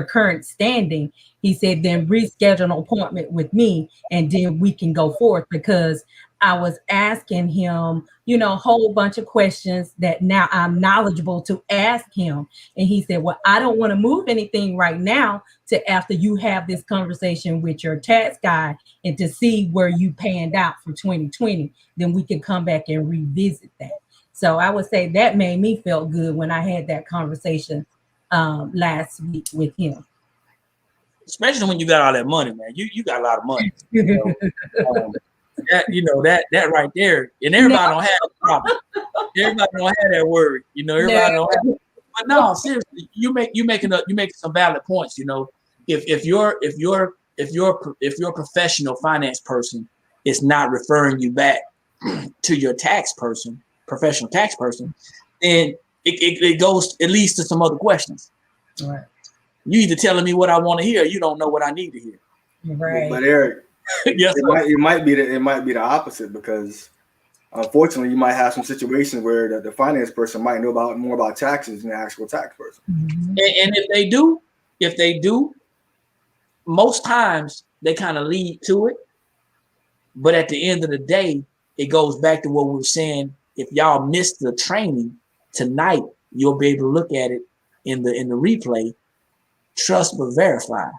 current standing, he said, then reschedule an appointment with me, and then we can go forth, because I was asking him, a whole bunch of questions that now I'm knowledgeable to ask him. And he said, well, I don't want to move anything right now to after you have this conversation with your tax guy and to see where you panned out for 2020. Then we can come back and revisit that. So I would say that made me feel good when I had that conversation last week with him. Especially when you got all that money, man. You got a lot of money. That right there, and everybody don't have a problem. Everybody don't have that worry. Everybody don't have it. But no, seriously, you're making some valid points. If your professional finance person is not referring you back to your professional tax person, then it leads to some other questions. Right. You either telling me what I want to hear, or you don't know what I need to hear. Right. But Eric, yes, it might be the opposite, because unfortunately you might have some situations where the finance person might know more about taxes than the actual tax person. Mm-hmm. And if they do, most times they kind of lead to it. But at the end of the day, it goes back to what we were saying. If y'all missed the training tonight, you'll be able to look at it in the replay. Trust but verify.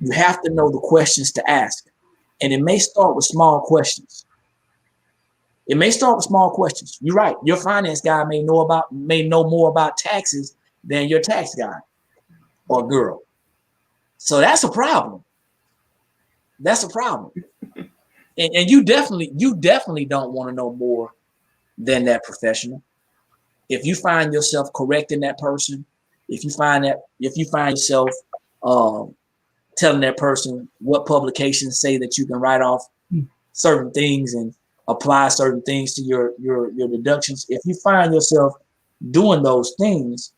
You have to know the questions to ask. And it may start with small questions. You're right. Your finance guy may know more about taxes than your tax guy or girl. So that's a problem. And you definitely don't want to know more than that professional. If you find yourself correcting that person, if you find yourself telling that person what publications say that you can write off certain things and apply certain things to your deductions, if you find yourself doing those things,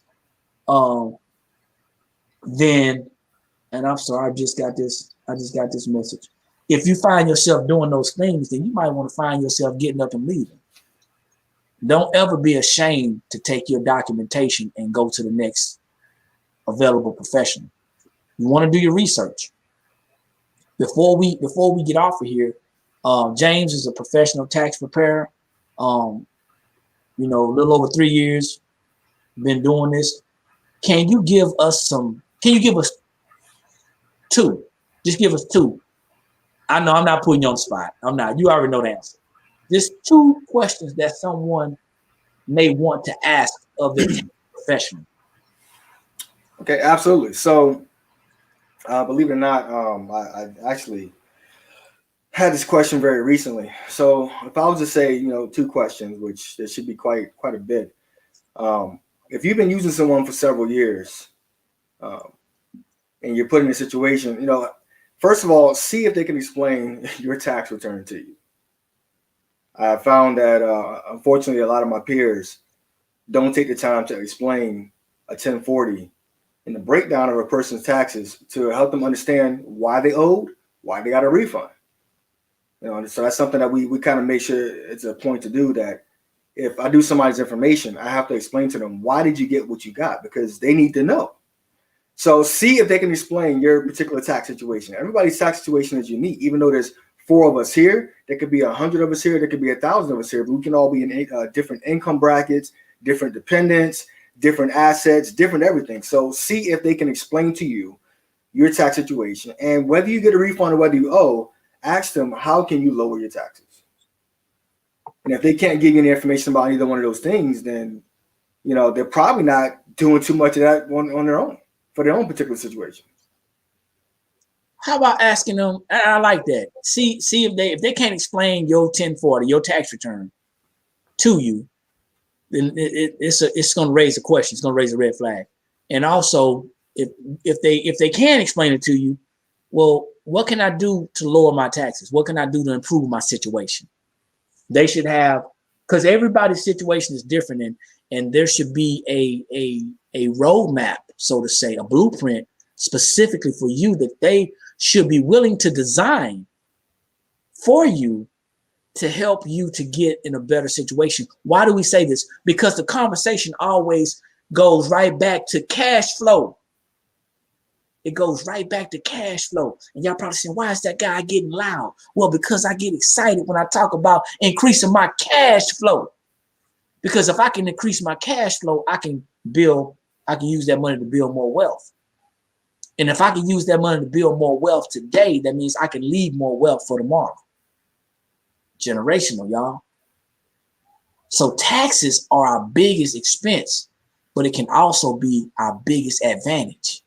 then, and I'm sorry, I just got this message. If you find yourself doing those things, then you might want to find yourself getting up and leaving. Don't ever be ashamed to take your documentation and go to the next available professional. You want to do your research. Before we get off of here, James is a professional tax preparer. A little over 3 years, been doing this. Can you give us two? Just give us two. I know I'm not putting you on the spot. I'm not. You already know the answer. Just two questions that someone may want to ask of their professional. Okay, absolutely. So, believe it or not, I actually had this question very recently. So, if I was to say, two questions, which there should be quite a bit. If you've been using someone for several years, and you're put in a situation, first of all, see if they can explain your tax return to you. I found that, unfortunately, a lot of my peers don't take the time to explain a 1040 and the breakdown of a person's taxes to help them understand why they owed, why they got a refund. So that's something that we kind of make sure it's a point to do, that if I do somebody's information, I have to explain to them, why did you get what you got? Because they need to know. So see if they can explain your particular tax situation. Everybody's tax situation is unique. Even though there's 4 of us here, there could be 100 of us here, there could be 1,000 of us here, but we can all be in different income brackets, different dependents, different assets, different everything. So see if they can explain to you your tax situation, and whether you get a refund or whether you owe, ask them, how can you lower your taxes? And if they can't give you any information about either one of those things, then they're probably not doing too much of that on their own for their own particular situation. How about asking them? I like that. See if they can't explain your 1040, your tax return to you, then it's going to raise a question. It's going to raise a red flag. And also, if they can explain it to you, well, what can I do to lower my taxes? What can I do to improve my situation? They should have, because everybody's situation is different, and there should be a roadmap, so to say, a blueprint specifically for you that they should be willing to design for you to help you to get in a better situation. Why do we say this? Because the conversation always goes right back to cash flow. It goes right back to cash flow. And y'all probably saying, why is that guy getting loud? Well, because I get excited when I talk about increasing my cash flow. Because if I can increase my cash flow, I can use that money to build more wealth. And if I can use that money to build more wealth today, that means I can leave more wealth for tomorrow. Generational, y'all. So taxes are our biggest expense, but it can also be our biggest advantage.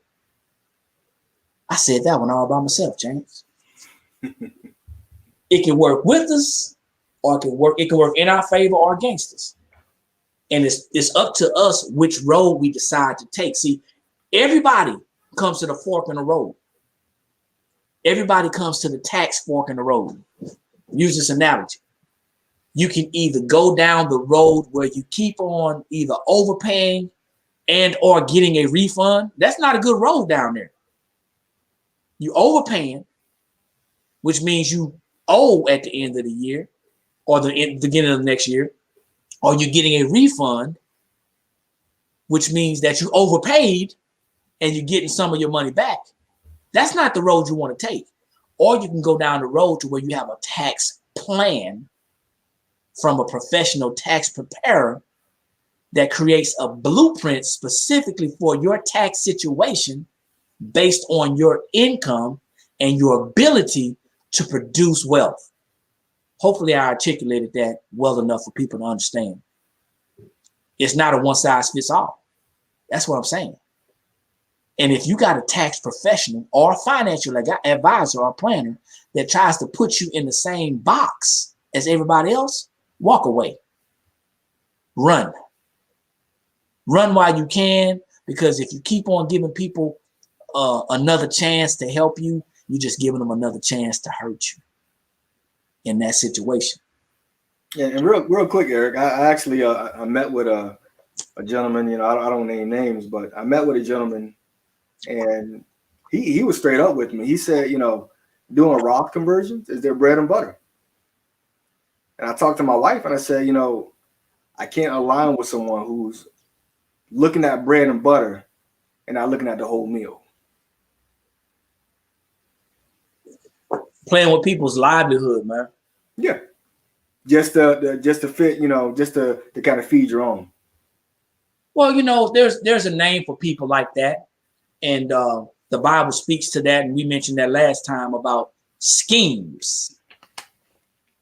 I said that one all by myself, James. It can work with us, or it can work in our favor or against us. And it's up to us which road we decide to take. See, everybody comes to the fork in the road. Everybody comes to the tax fork in the road. Use this analogy. You can either go down the road where you keep on either overpaying and or getting a refund. That's not a good road down there. You overpaying, which means you owe at the end of the year or the beginning of the next year, or you're getting a refund, which means that you overpaid and you're getting some of your money back. That's not the road you want to take. Or you can go down the road to where you have a tax plan from a professional tax preparer that creates a blueprint specifically for your tax situation based on your income and your ability to produce wealth. Hopefully I articulated that well enough for people to understand. It's not a one size fits all. That's what I'm saying. And if you got a tax professional or a financial advisor or planner that tries to put you in the same box as everybody else, walk away. Run. Run while you can, because if you keep on giving people another chance to help you, you're just giving them another chance to hurt you in that situation. Yeah, and real quick, Eric, I actually I met with a gentleman. I don't name names, but I met with a gentleman, and he was straight up with me. He said, doing Roth conversions is their bread and butter. And I talked to my wife, and I said, I can't align with someone who's looking at bread and butter and not looking at the whole meal. Playing with people's livelihood, man. Yeah, just to fit, just to kind of feed your own. Well, there's a name for people like that, and the Bible speaks to that, and we mentioned that last time about schemes,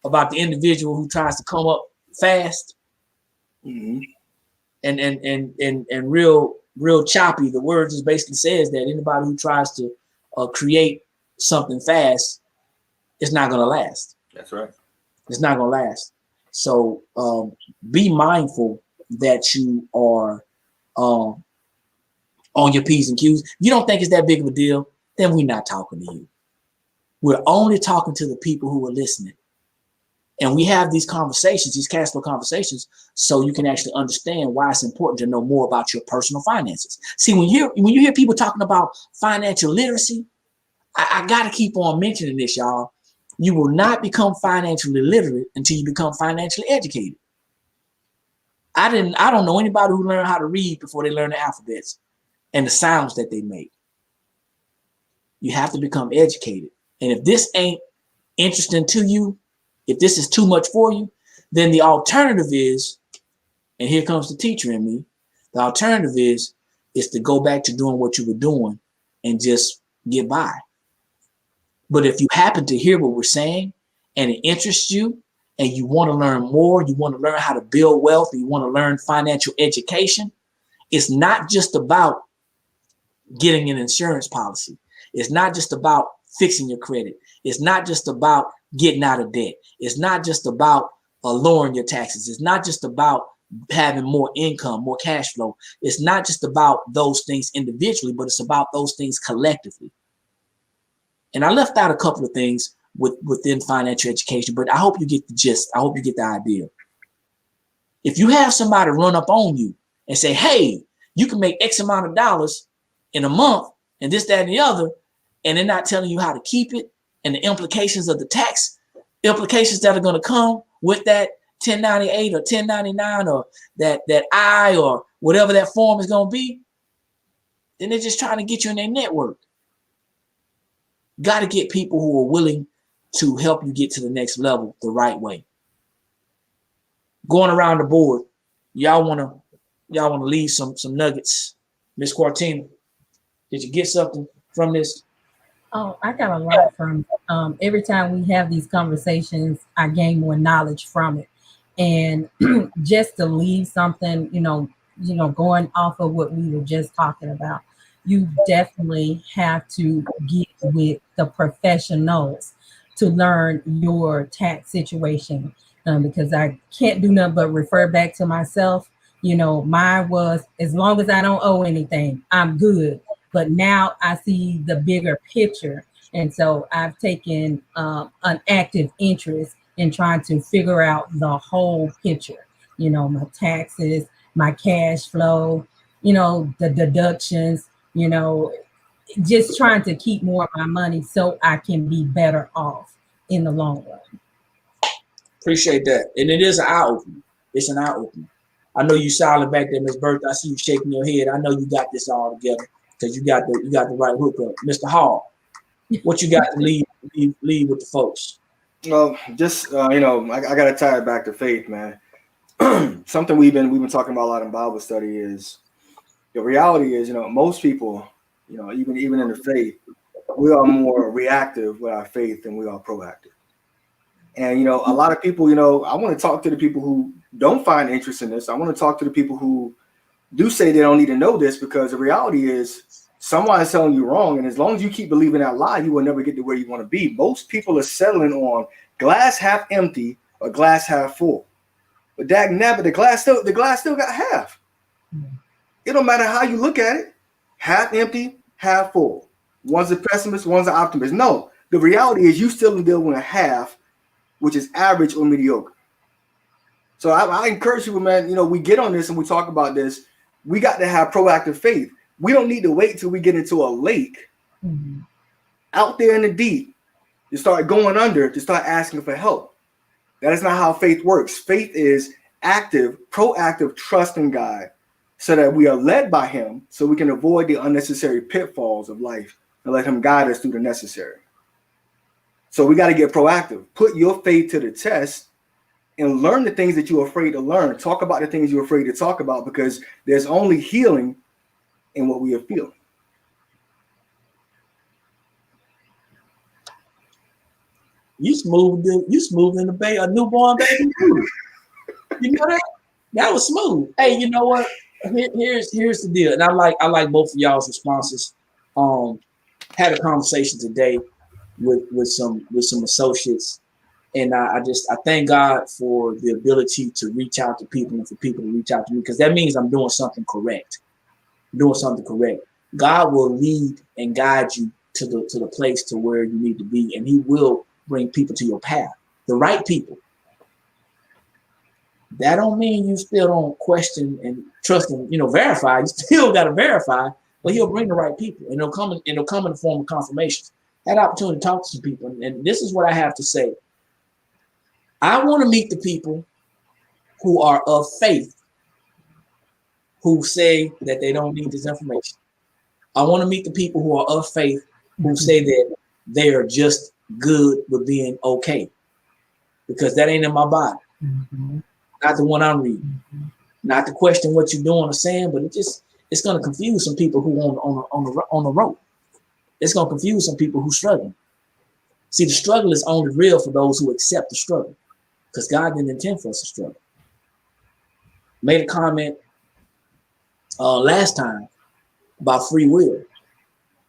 about the individual who tries to come up fast, and real choppy. The word just basically says that anybody who tries to create something fast, it's not going to last. That's right. It's not going to last. So be mindful that you are on your P's and Q's. If you don't think it's that big of a deal, then we're not talking to you. We're only talking to the people who are listening. And we have these conversations, these cash flow conversations, so you can actually understand why it's important to know more about your personal finances. See, when you hear people talking about financial literacy, I got to keep on mentioning this, y'all. You will not become financially literate until you become financially educated. I don't know anybody who learned how to read before they learned the alphabets and the sounds that they make. You have to become educated. And if this ain't interesting to you, if this is too much for you, then the alternative is, and here comes the teacher in me, the alternative is to go back to doing what you were doing and just get by. But if you happen to hear what we're saying and it interests you and you want to learn more, you want to learn how to build wealth, and you want to learn financial education, it's not just about getting an insurance policy. It's not just about fixing your credit. It's not just about getting out of debt. It's not just about lowering your taxes. It's not just about having more income, more cash flow. It's not just about those things individually, but it's about those things collectively. And I left out a couple of things within financial education, but I hope you get the gist. I hope you get the idea. If you have somebody run up on you and say, hey, you can make X amount of dollars in a month and this, that, and the other, and they're not telling you how to keep it and the implications of the tax implications that are going to come with that 1098 or 1099 or that I or whatever that form is going to be, then they're just trying to get you in their network. Got to get people who are willing to help you get to the next level the right way. Going around the board, y'all want to leave some nuggets. Miss Quartina, did you get something from this? Oh, I got a lot from every time we have these conversations, I gain more knowledge from it. And just to leave something, going off of what we were just talking about, you definitely have to get with the professionals to learn your tax situation, because I can't do nothing but refer back to myself. Mine was, as long as I don't owe anything, I'm good. But now I see the bigger picture. And so I've taken an active interest in trying to figure out the whole picture, my taxes, my cash flow, the deductions, just trying to keep more of my money so I can be better off in the long run. Appreciate that. And it is an eye opener. It's an eye opener. I know you silent back there, Miss Bertha. I see you shaking your head. I know you got this all together because you got the right hookup. Mr. Hall, what you got to leave with the folks? Well, just I got to tie it back to faith, man. Something we've been talking about a lot in Bible study is the reality is, most people, even in the faith, we are more reactive with our faith than we are proactive. And a lot of people, I want to talk to the people who don't find interest in this. I want to talk to the people who do say they don't need to know this, because the reality is someone is telling you wrong. And as long as you keep believing that lie, you will never get to where you want to be. Most people are settling on glass half empty or glass half full. But dag nabbit, the glass still got half. It don't matter how you look at it. Half empty, half full. One's a pessimist, one's an optimist. No, the reality is you still deal with a half, which is average or mediocre. So I encourage you, man, we get on this and we talk about this. We got to have proactive faith. We don't need to wait till we get into a lake out there in the deep to start going under, to start asking for help. That is not how faith works. Faith is active, proactive trust in God so that we are led by him so we can avoid the unnecessary pitfalls of life and let him guide us through the necessary. So we got to get proactive. Put your faith to the test and learn the things that you're afraid to learn. Talk about the things you're afraid to talk about, because there's only healing in what we are feeling. You smooth in the bay, a newborn baby. You know that? That was smooth. Hey, you know what? Here's the deal. And I like both of y'all's responses. Had a conversation today with some associates. And I thank God for the ability to reach out to people and for people to reach out to me, because that means I'm doing something correct. God will lead and guide you to the place to where you need to be, and he will bring people to your path, the right people. That don't mean you still don't question and trust and verify. You still got to verify, but he'll bring the right people, and it'll come in the form of confirmations. Had opportunity to talk to some people, and this is what I have to say. I want to meet the people who are of faith who say that they don't need this information. I want to meet the people who are of faith who say that they are just good with being okay, because that ain't in my body. Not the one I'm reading. Not to question what you're doing or saying, but it's going to confuse some people who on the road. It's going to confuse some people who struggling. See, the struggle is only real for those who accept the struggle, because God didn't intend for us to struggle. Made a comment last time about free will.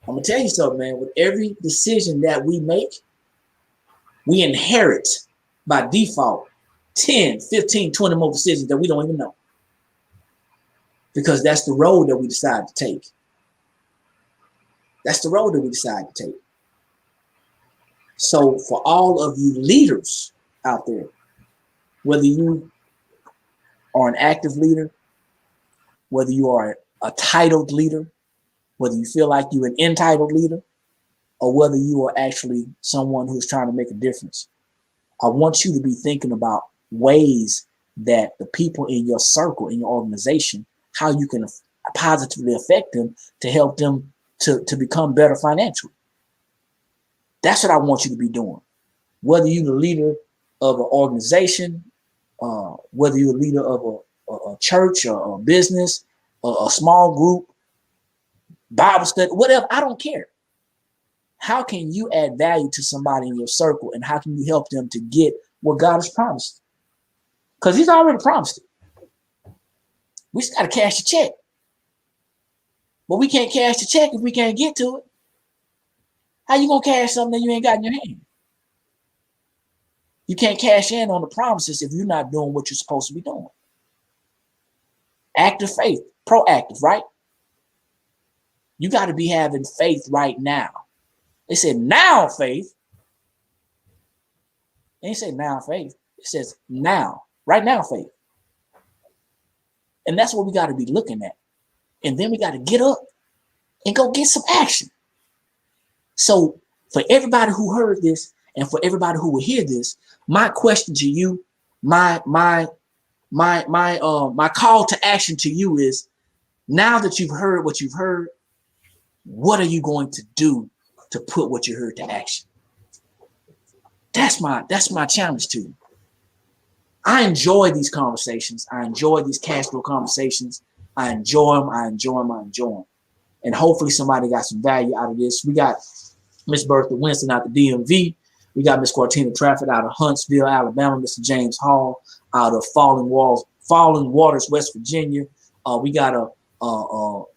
I'm going to tell you something, man. With every decision that we make, we inherit by default 10, 15, 20 more decisions that we don't even know. Because that's the road that we decide to take. That's the road that we decide to take. So for all of you leaders out there, whether you are an active leader, whether you are a titled leader, whether you feel like you're an entitled leader, or whether you are actually someone who's trying to make a difference, I want you to be thinking about ways that the people in your circle, in your organization, how you can positively affect them to help them to become better financially. That's what I want you to be doing. Whether you're the leader of an organization, whether you're a leader of a church or a business, or a small group, Bible study, whatever, I don't care. How can you add value to somebody in your circle, and how can you help them to get what God has promised? Because He's already promised it. We just got to cash the check. But we can't cash the check if we can't get to it. How you going to cash something that you ain't got in your hand? You can't cash in on the promises if you're not doing what you're supposed to be doing. Active faith, proactive, right? You got to be having faith right now. They said now faith. They ain't say now faith. It says now, right now faith. And that's what we got to be looking at. And then we got to get up and go get some action. So for everybody who heard this, and for everybody who will hear this, my question to you, my call to action to you is, now that you've heard what you've heard, what are you going to do to put what you heard to action? That's my challenge to you. I enjoy these conversations. I enjoy these cash flow conversations. I enjoy them. And hopefully somebody got some value out of this. We got Miss Bertha Winston out the DMV. We got Miss Cortina Trafford out of Huntsville, Alabama. Mr. James Hall out of Falling Waters, West Virginia. We got a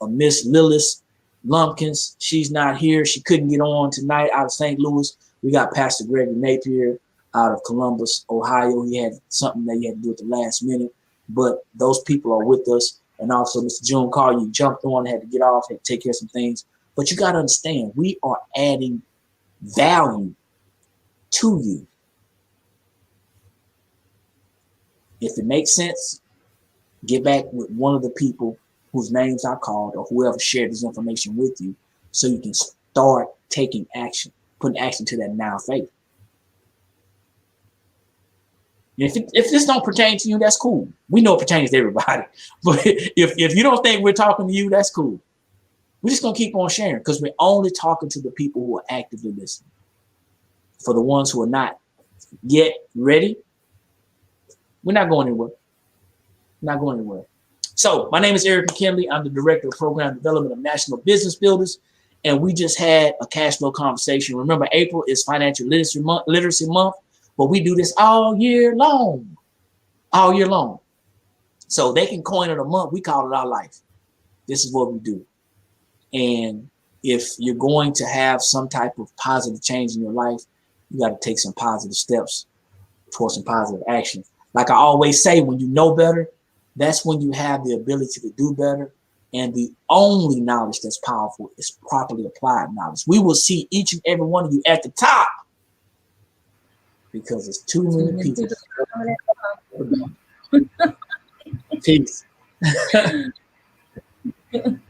Miss Lillis Lumpkins. She's not here. She couldn't get on tonight out of St. Louis. We got Pastor Gregory Napier out of Columbus, Ohio. He had something that he had to do at the last minute, but those people are with us. And also Mr. June Carr, you jumped on, had to get off, had to take care of some things. But you got to understand, we are adding value to you. If it makes sense, get back with one of the people whose names I called, or whoever shared this information with you, so you can start taking action, putting action to that now faith. If this don't pertain to you, that's cool. We know it pertains to everybody. But if you don't think we're talking to you, that's cool. We're just going to keep on sharing, because we're only talking to the people who are actively listening. For the ones who are not yet ready, we're not going anywhere. Not going anywhere. So my name is Eric McKinley. I'm the Director of Program Development of National Business Builders. And we just had a cash flow conversation. Remember, April is Financial Literacy Month, but we do this all year long. All year long. So they can coin it a month. We call it our life. This is what we do. And if you're going to have some type of positive change in your life, you got to take some positive steps towards some positive action. Like I always say, when you know better, that's when you have the ability to do better. And the only knowledge that's powerful is properly applied knowledge. We will see each and every one of you at the top, because it's too many people. Peace.